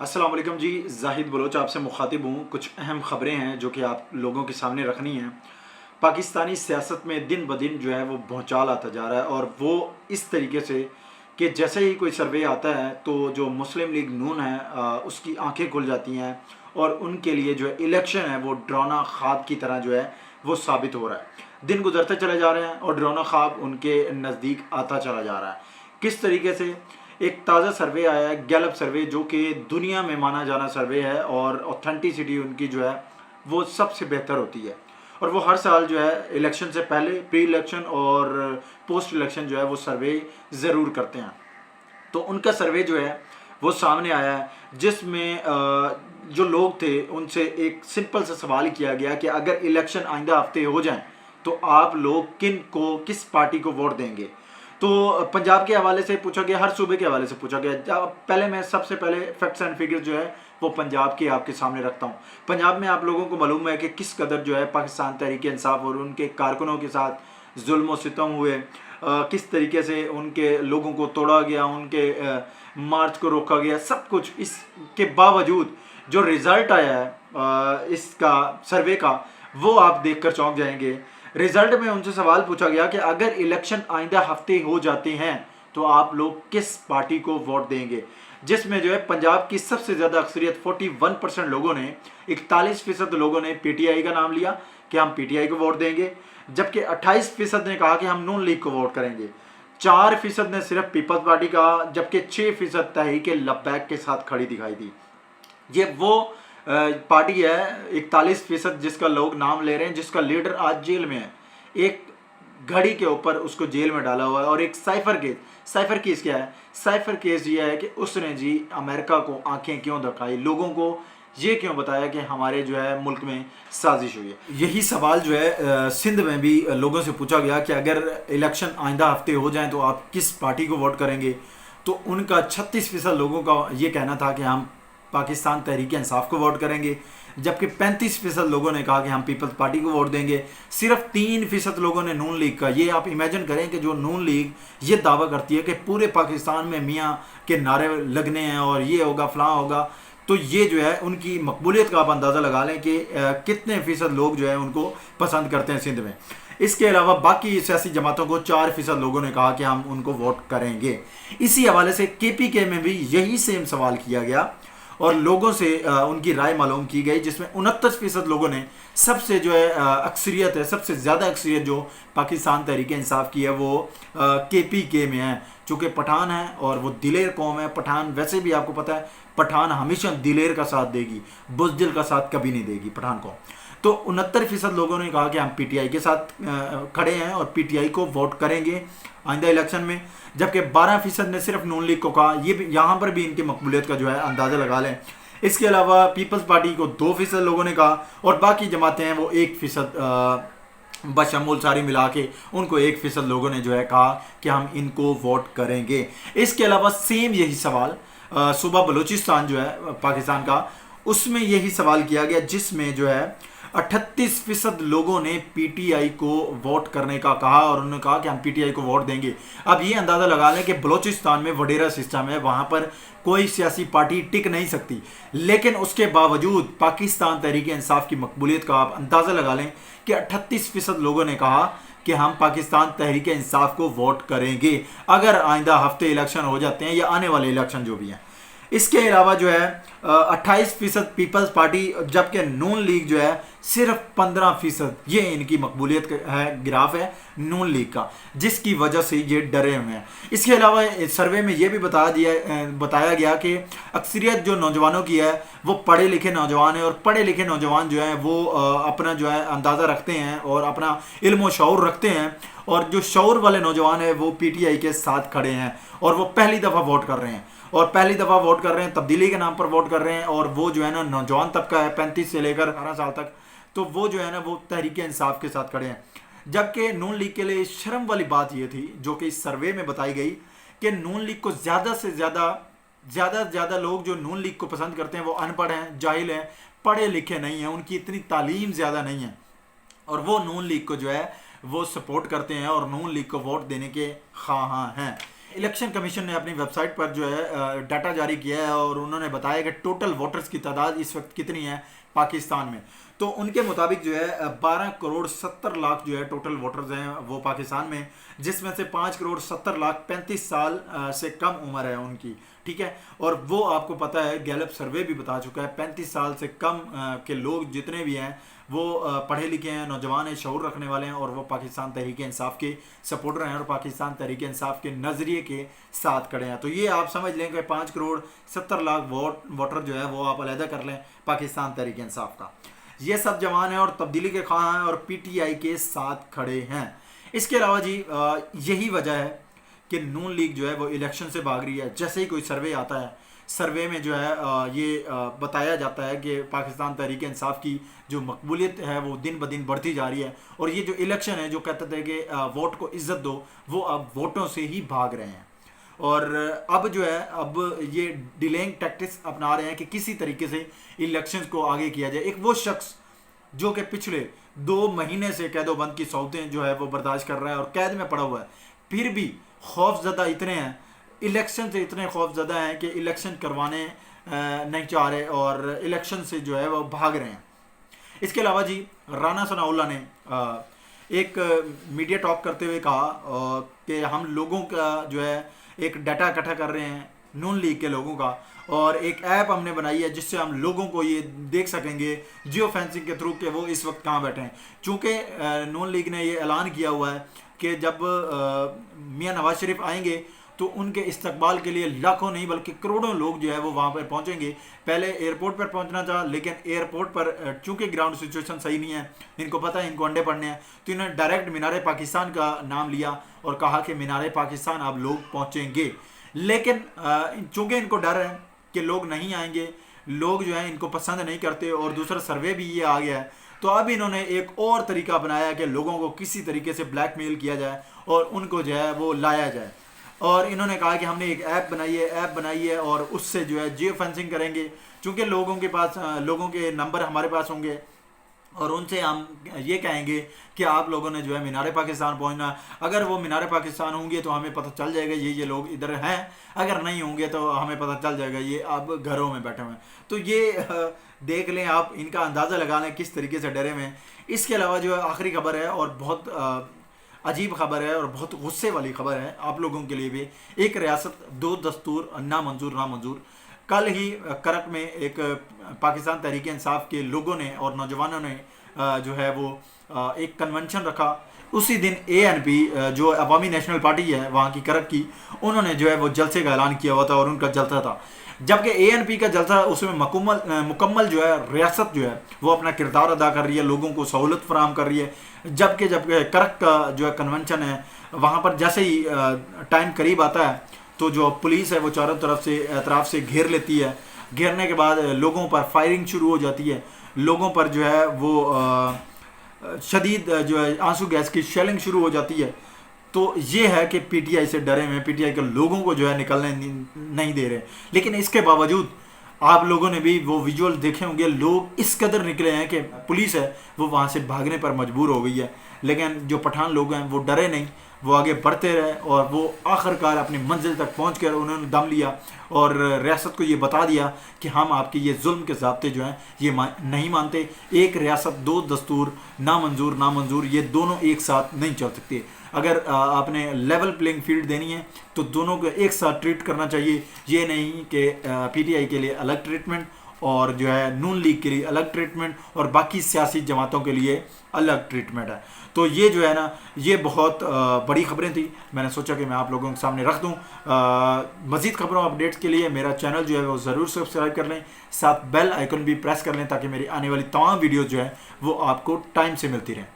अस्सलाम वालेकुम जी। जाहिद बलोच आपसे मुखातिब हूँ। कुछ अहम ख़बरें हैं जो कि आप लोगों के सामने रखनी हैं। पाकिस्तानी सियासत में दिन ब दिन जो है वो भूचाल आता जा रहा है, और वो इस तरीके से कि जैसे ही कोई सर्वे आता है तो जो मुस्लिम लीग नून है उसकी आंखें खुल जाती हैं, और उनके लिए जो है इलेक्शन है वो डरावना ख्वाब की तरह जो है वो साबित हो रहा है। दिन गुजरते चले जा रहे हैं और डरावना ख्वाब उनके नज़दीक आता चला जा रहा है। किस तरीके से? एक ताज़ा सर्वे आया है, गैलप सर्वे, जो कि दुनिया में माना जाना सर्वे है, और ऑथेंटिसिटी उनकी जो है वो सबसे बेहतर होती है। और वो हर साल जो है इलेक्शन से पहले, प्री इलेक्शन और पोस्ट इलेक्शन जो है वो सर्वे ज़रूर करते हैं। तो उनका सर्वे जो है वो सामने आया है, जिसमें जो लोग थे उनसे एक सिंपल सा सवाल किया गया कि अगर इलेक्शन आइंदा हफ्ते हो जाएं तो आप लोग किस पार्टी को वोट देंगे। तो पंजाब के हवाले से पूछा गया, हर सूबे के हवाले से पूछा गया। पहले मैं सबसे पहले फैक्ट्स एंड फिगर्स जो है वो पंजाब के आपके सामने रखता हूँ। पंजाब में आप लोगों को मालूम है कि किस कदर जो है पाकिस्तान तहरीक इंसाफ और उनके कारकुनों के साथ जुल्म व सितम हुए, किस तरीके से उनके लोगों को तोड़ा गया, उनके मार्च को रोका गया, सब कुछ। इसके बावजूद जो रिज़ल्ट आया है इसका सर्वे का, वो आप देखकर चौंक जाएंगे। रिजल्ट में उनसे सवाल पूछा गया कि अगर इलेक्शन आइंदा हफ्ते हो जाते हैं तो आप लोग किस पार्टी को वोट देंगे, जिसमें जो है पंजाब की सबसे ज़्यादा अक्सरियत 41% लोगों ने, 41% लोगों ने पीटीआई का नाम लिया कि हम पीटीआई को वोट देंगे, जबकि 28% ने कहा कि हम नून लीग को वोट करेंगे। 4% ने सिर्फ पीपल्स पार्टी का, जबकि 6% तहरीक लब्बैक के साथ खड़ी दिखाई दी। ये वो पार्टी है 41% जिसका लोग नाम ले रहे हैं, जिसका लीडर आज जेल में है। एक घड़ी के ऊपर उसको जेल में डाला हुआ है। और एक साइफर केस क्या है? साइफर केस ये है कि उसने जी अमेरिका को आंखें क्यों दिखाई, लोगों को ये क्यों बताया कि हमारे जो है मुल्क में साजिश हुई है। यही सवाल जो है सिंध में भी लोगों से पूछा गया कि अगर इलेक्शन आइंदा हफ्ते हो जाएं तो आप किस पार्टी को वोट करेंगे। तो उनका 36% लोगों का ये कहना था कि हम पाकिस्तान तहरीक इंसाफ को वोट करेंगे, जबकि 35% लोगों ने कहा कि हम पीपल्स पार्टी को वोट देंगे। सिर्फ 3% लोगों ने नून लीग का। ये आप इमेजिन करें कि जो नून लीग ये दावा करती है कि पूरे पाकिस्तान में मियाँ के नारे लगने हैं और ये होगा फलां होगा, तो ये जो है उनकी मकबूलियत का आप अंदाज़ा लगा लें कि कितने फीसद लोग जो है उनको पसंद करते हैं सिंध में। इसके अलावा बाकी सियासी जमातों को 4% लोगों ने कहा कि हम उनको वोट करेंगे। इसी हवाले से केपीके में भी यही सेम सवाल किया गया और लोगों से उनकी राय मालूम की गई, जिसमें 29% लोगों ने, सबसे जो है अक्सरियत है, सबसे ज़्यादा अक्सरियत जो पाकिस्तान तहरीक इंसाफ की है वो केपीके में है। चूँकि पठान है और वो दिलेर कौम है। पठान वैसे भी आपको पता है, पठान हमेशा दिलेर का साथ देगी, बुज़दिल का साथ कभी नहीं देगी पठान को। तो 69% लोगों ने कहा कि हम पीटीआई के साथ खड़े हैं और पीटीआई को वोट करेंगे आइंदा इलेक्शन में, जबकि 12% ने सिर्फ नून लीग को कहा। ये भी यहाँ पर भी इनकी मकबूलियत का जो है अंदाज़ा लगा लें। इसके अलावा पीपल्स पार्टी को 2% लोगों ने कहा, और बाकी जमातें हैं वो 1% बशमूल सारी मिला के उनको 1% लोगों ने जो है कहा कि हम इनको वोट करेंगे। इसके अलावा सेम यही सवाल सूबा बलूचिस्तान जो है पाकिस्तान का, उसमें यही सवाल किया गया, जिसमें जो है 38% लोगों ने पीटीआई को वोट करने का कहा और उन्होंने कहा कि हम पीटीआई को वोट देंगे। अब ये अंदाज़ा लगा लें कि बलूचिस्तान में वडेरा सिस्टम है, वहाँ पर कोई सियासी पार्टी टिक नहीं सकती, लेकिन उसके बावजूद पाकिस्तान तहरीक इंसाफ की मकबूलियत का आप अंदाज़ा लगा लें कि 38% लोगों ने कहा कि हम पाकिस्तान तहरीक इंसाफ को वोट करेंगे अगर आइंदा हफ्ते इलेक्शन हो जाते हैं या आने वाले इलेक्शन जो भी हैं। इसके अलावा जो है 28% पीपल्स पार्टी, जबकि नून लीग जो है सिर्फ 15%। ये इनकी मकबूलियत है, ग्राफ है नून लीग का, जिसकी वजह से ये डरे हुए हैं। इसके अलावा सर्वे में ये भी बताया गया कि अक्सरियत जो नौजवानों की है वो पढ़े लिखे नौजवान है, और पढ़े लिखे नौजवान जो है वो अपना जो है अंदाज़ा रखते हैं और अपना इल्म व शऊर रखते हैं, और जो शऊर वाले नौजवान है वो पीटीआई के साथ खड़े हैं और वो पहली दफ़ा वोट कर रहे हैं, और पहली दफ़ा वोट कर रहे हैं, तब्दीली के नाम पर वोट कर रहे हैं। और वो जो है ना नौजवान तबका है 35 से लेकर 18 साल तक, तो वो जो है ना वो तहरीक इंसाफ के साथ खड़े हैं। जबकि नून लीग के लिए शर्म वाली बात ये थी, जो कि इस सर्वे में बताई गई, कि नून लीग को ज़्यादा से ज़्यादा लोग जो नून लीग को पसंद करते हैं वो अनपढ़ हैं, जाहिल हैं, पढ़े लिखे नहीं हैं, उनकी इतनी तालीम ज़्यादा नहीं है, और वो नून लीग को जो है वो सपोर्ट करते हैं और नून लीग को वोट देने के ख़्वाहां हैं। الیکشن کمیشن نے اپنی ویب سائٹ پر جو ہے ڈاٹا جاری کیا ہے اور انہوں نے بتایا کہ ٹوٹل ووٹرز کی تعداد اس وقت کتنی ہے پاکستان میں. تو ان کے مطابق جو ہے 12,70,00,000 جو ہے ٹوٹل ووٹرز ہیں وہ پاکستان میں, جس میں سے 5,70,35,000 سال سے کم عمر ہے ان کی, ٹھیک ہے. اور وہ آپ کو پتہ ہے گیلپ سروے بھی بتا چکا ہے 35 سال سے کم کے لوگ جتنے بھی ہیں وہ پڑھے لکھے ہیں, نوجوان ہیں, شعور رکھنے والے ہیں, اور وہ پاکستان تحریک انصاف کے سپورٹر ہیں اور پاکستان تحریک انصاف کے نظریے کے ساتھ کھڑے ہیں. تو یہ آپ سمجھ لیں کہ 5,70,00,000 ووٹر جو ہے وہ آپ علیحدہ کر لیں پاکستان تحریک انصاف کا. یہ سب جوان ہیں اور تبدیلی کے خواہاں ہیں اور پی ٹی آئی کے ساتھ کھڑے ہیں. اس کے علاوہ جی یہی وجہ ہے کہ نون لیگ جو ہے وہ الیکشن سے بھاگ رہی ہے. جیسے ہی کوئی سروے آتا ہے, سروے میں جو ہے یہ بتایا جاتا ہے کہ پاکستان تحریک انصاف کی جو مقبولیت ہے وہ دن بدن بڑھتی جا رہی ہے, اور یہ جو الیکشن ہے جو کہتے تھے کہ ووٹ کو عزت دو, وہ اب ووٹوں سے ہی بھاگ رہے ہیں. اور اب جو ہے اب یہ ڈیلینگ ٹیکٹکس اپنا رہے ہیں کہ کسی طریقے سے الیکشنز کو آگے کیا جائے. ایک وہ شخص جو کہ پچھلے 2 مہینے سے قید و بند کی صورتیں جو ہے وہ برداشت کر رہا ہے اور قید میں پڑا ہوا ہے, پھر بھی خوف زدہ اتنے ہیں, الیکشن سے اتنے خوف زدہ ہیں کہ الیکشن کروانے نہیں چاہ رہے اور الیکشن سے جو ہے وہ بھاگ رہے ہیں. اس کے علاوہ جی رانا ثناء اللہ نے ایک میڈیا ٹاک کرتے ہوئے کہا کہ ہم لوگوں کا جو ہے ایک ڈیٹا اکٹھا کر رہے ہیں نون لیگ کے لوگوں کا, اور ایک ایپ ہم نے بنائی ہے جس سے ہم لوگوں کو یہ دیکھ سکیں گے جیو فینسنگ کے تھرو کہ وہ اس وقت کہاں بیٹھے ہیں. چونکہ نون لیگ نے یہ اعلان کیا ہوا ہے کہ جب میاں نواز شریف آئیں گے تو ان کے استقبال کے لیے لاکھوں نہیں بلکہ کروڑوں لوگ جو ہے وہ وہاں پر پہنچیں گے. پہلے ایئرپورٹ پر پہنچنا تھا, لیکن ایئرپورٹ پر چونکہ گراؤنڈ سچویشن صحیح نہیں ہے, ان کو پتہ ہے ان کو انڈے پڑنے ہیں, تو انہوں نے ڈائریکٹ مینار پاکستان کا نام لیا اور کہا کہ مینار پاکستان اب لوگ پہنچیں گے. لیکن چونکہ ان کو ڈر ہے کہ لوگ نہیں آئیں گے, لوگ جو ہیں ان کو پسند نہیں کرتے, اور دوسرا سروے بھی یہ آ گیا ہے, تو اب انہوں نے ایک اور طریقہ بنایا کہ لوگوں کو کسی طریقے سے بلیک میل کیا جائے اور ان کو جو ہے وہ لایا جائے. اور انہوں نے کہا کہ ہم نے ایک ایپ بنائی ہے اور اس سے جو ہے جیو فینسنگ کریں گے, چونکہ لوگوں کے نمبر ہمارے پاس ہوں گے, اور ان سے ہم یہ کہیں گے کہ آپ لوگوں نے جو ہے مینار پاکستان پہنچنا. اگر وہ مینار پاکستان ہوں گے تو ہمیں پتہ چل جائے گا یہ لوگ ادھر ہیں, اگر نہیں ہوں گے تو ہمیں پتہ چل جائے گا یہ اب گھروں میں بیٹھے ہوئے ہیں. تو یہ دیکھ لیں آپ, ان کا اندازہ لگا لیں کس طریقے سے ڈرے ہوئے ہیں. اس کے علاوہ جو ہے آخری خبر ہے اور بہت عجیب خبر ہے اور بہت غصے والی خبر ہے آپ لوگوں کے لیے بھی. ایک ریاست 2 دستور نامنظور. کل ہی کرک میں ایک پاکستان تحریک انصاف کے لوگوں نے اور نوجوانوں نے جو ہے وہ ایک کنونشن رکھا. اسی دن ANP جو عوامی نیشنل پارٹی ہے وہاں کی کرک کی, انہوں نے جو ہے وہ جلسے کا اعلان کیا ہوا تھا اور ان کا جلسہ تھا. جبکہ ANP کا جلسہ اس میں مکمل جو ہے ریاست جو ہے وہ اپنا کردار ادا کر رہی ہے, لوگوں کو سہولت فراہم کر رہی ہے. جبکہ کرک کا جو ہے کنونشن ہے وہاں پر جیسے ہی ٹائم قریب آتا ہے تو جو پولیس ہے وہ چاروں اطراف سے گھیر لیتی ہے. گھیرنے کے بعد لوگوں پر فائرنگ شروع ہو جاتی ہے, لوگوں پر جو ہے وہ شدید جو ہے آنسو گیس کی شیلنگ شروع ہو جاتی ہے. تو یہ ہے کہ پی ٹی آئی سے ڈرے ہوئے, پی ٹی آئی کے لوگوں کو جو ہے نکلنے نہیں دے رہے. لیکن اس کے باوجود آپ لوگوں نے بھی وہ ویژول دیکھے ہوں گے, لوگ اس قدر نکلے ہیں کہ پولیس ہے وہ وہاں سے بھاگنے پر مجبور ہو گئی ہے. لیکن جو پٹھان لوگ ہیں وہ ڈرے نہیں, وہ آگے بڑھتے رہے اور وہ آخرکار اپنی منزل تک پہنچ کر انہوں نے دم لیا اور ریاست کو یہ بتا دیا کہ ہم آپ کی یہ ظلم کے ضابطے جو ہیں یہ نہیں مانتے. ایک ریاست 2 دستور, نامنظور یہ دونوں ایک ساتھ نہیں چل سکتے. اگر آپ نے لیول پلینگ فیلڈ دینی ہے تو دونوں کو ایک ساتھ ٹریٹ کرنا چاہیے. یہ نہیں کہ پی ٹی آئی کے لیے الگ ٹریٹمنٹ اور جو ہے نون لیگ کے لیے الگ ٹریٹمنٹ اور باقی سیاسی جماعتوں کے لیے الگ ٹریٹمنٹ ہے. تو یہ جو ہے نا یہ بہت بڑی خبریں تھیں, میں نے سوچا کہ میں آپ لوگوں کے سامنے رکھ دوں. مزید خبروں اپڈیٹس کے لیے میرا چینل جو ہے وہ ضرور سبسکرائب کر لیں, ساتھ بیل آئیکن بھی پریس کر لیں تاکہ میری آنے والی تمام ویڈیوز جو ہیں وہ آپ کو ٹائم سے ملتی رہیں.